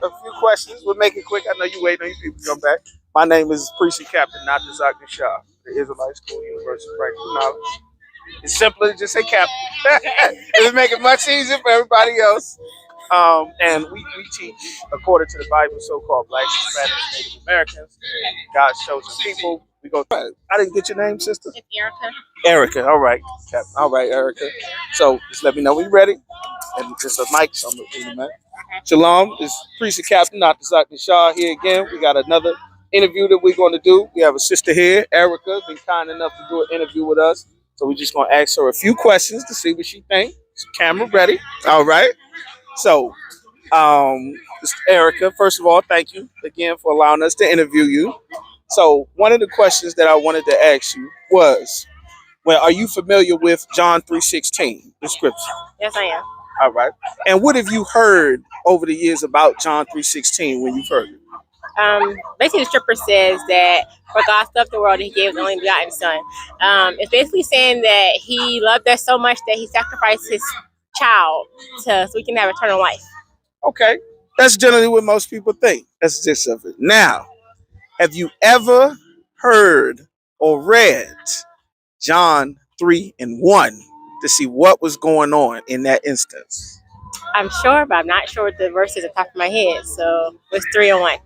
a few questions. We'll make it quick. I know you waiting on you people to come back. My name is Precinct Captain, not the Dr. Shah, the Israelite School University of Practical Knowledge. It's simpler to just say Captain. It'll make it much easier for everybody else. And we teach, according to the Bible, so-called blacks, Hispanics, Native Americans, God's chosen people. We go. I didn't get your name, sister. It's Erica. Erica. All right, Captain. All right, Erica. So just let me know when you're ready. And just a mic, so I'm gonna do the mic. Shalom. It's Precinct Captain, not the Dr. Shah here again. We got another interview that we're going to do. We have a sister here, Erica, been kind enough to do an interview with us. So we're just going to ask her a few questions to see what she thinks. Camera ready. All right. So, Erica, first of all, thank you again for allowing us to interview you. So one of the questions that I wanted to ask you was, well, are you familiar with John 3:16, the scripture? Yes, I am. All right. And what have you heard over the years about John 3:16 when you've heard it? Basically, the scripture says that for God so loved the world, He gave His only begotten Son. It's basically saying that He loved us so much that He sacrificed His child so we can have eternal life. Okay. That's generally what most people think. That's the gist of it. Now, have you ever heard or read John 3:1 to see what was going on in that instance? I'm sure, but I'm not sure what the verse is at the top of my head. So it's 3:1.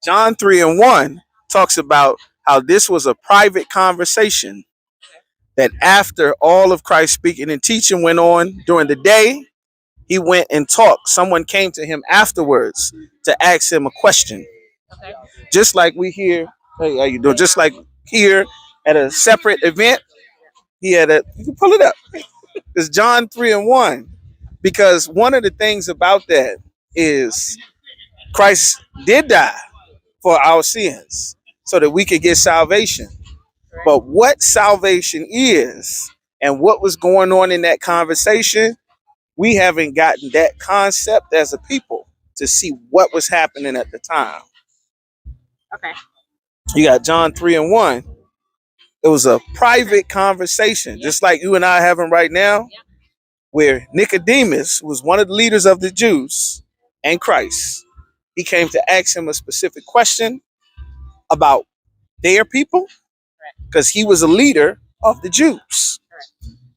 John 3:1 talks about how this was a private conversation that after all of Christ's speaking and teaching went on during the day, he went and talked. Someone came to him afterwards to ask him a question. Okay. Just like we hear, hey, how you doing? Just like here at a separate event, he had a, you can pull it up. It's John 3:1. Because one of the things about that is Christ did die for our sins so that we could get salvation. But what salvation is and what was going on in that conversation, we haven't gotten that concept as a people to see what was happening at the time. Okay. You got John 3:1. It was a private conversation, just like you and I are having right now, where Nicodemus was one of the leaders of the Jews and Christ. He came to ask him a specific question about their people because he was a leader of the Jews.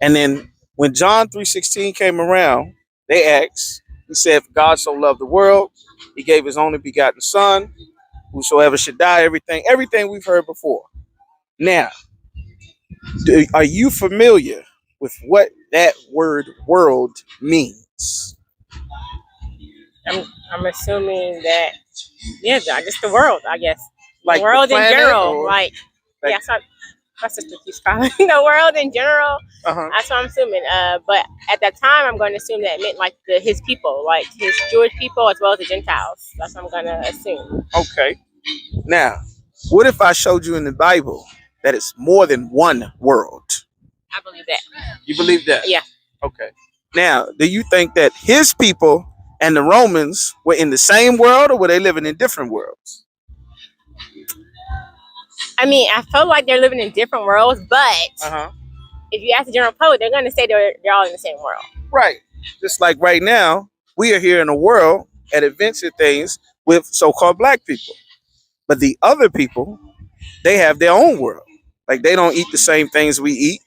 And then when John 3:16 came around, they asked, he said, "For God so loved the world, He gave His only begotten Son, whosoever should die," everything we've heard before. Now, are you familiar with what that word world means? I'm assuming that, yeah, just the world, I guess. Like the world the in general. or, like yeah, so my sister keeps calling the world in general. Uh-huh. That's what I'm assuming. But at that time, I'm going to assume that it meant like his people, like his Jewish people as well as the Gentiles. That's what I'm going to assume. Okay. Now, what if I showed you in the Bible that it's more than one world? I believe that. You believe that? Yeah. Okay. Now, do you think that his people and the Romans were in the same world, or were they living in different worlds? I mean, I feel like they're living in different worlds, but if you ask the general public, they're going to say they're all in the same world. Right. Just like right now, we are here in a world at events and things with so-called black people. But the other people, they have their own world. Like, they don't eat the same things we eat.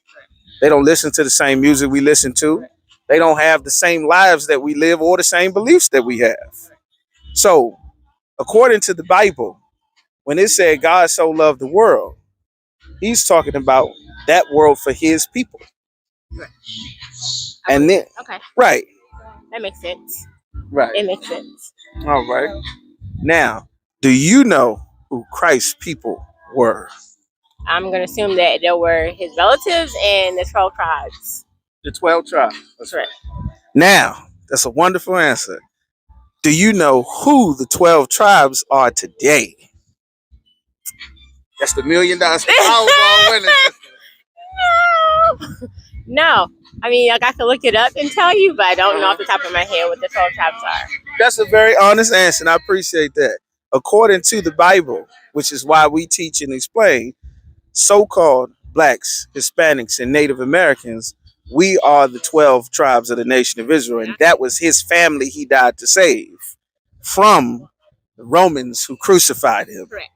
They don't listen to the same music we listen to. They don't have the same lives that we live or the same beliefs that we have. So, according to the Bible, when it said God so loved the world, He's talking about that world for His people. Right. And then, okay. Right. That makes sense. Right. It makes sense. All right. Now, do you know who Christ's people were? I'm going to assume that there were His relatives and the 12 tribes. The 12 tribes. That's right. Now, that's a wonderful answer. Do you know who the 12 tribes are today? That's the $1 million Powerball winner. No. I mean, I got to look it up and tell you, but I don't know off the top of my head what the 12 tribes are. That's a very honest answer, and I appreciate that. According to the Bible, which is why we teach and explain, so-called blacks, Hispanics, and Native Americans, we are the 12 tribes of the nation of Israel, and that was His family He died to save from the Romans who crucified him. Correct.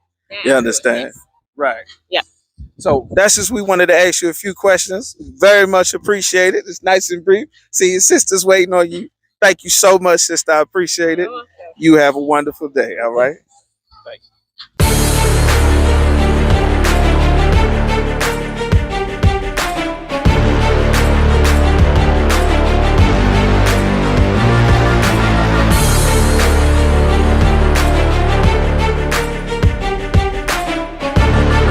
You understand? Yes. Right. Yep. So that's just, we wanted to ask you a few questions. Very much appreciated. It's nice and brief. See, your sister's waiting on you. Thank you so much, sister. I appreciate it. You have a wonderful day. All right. Thank you.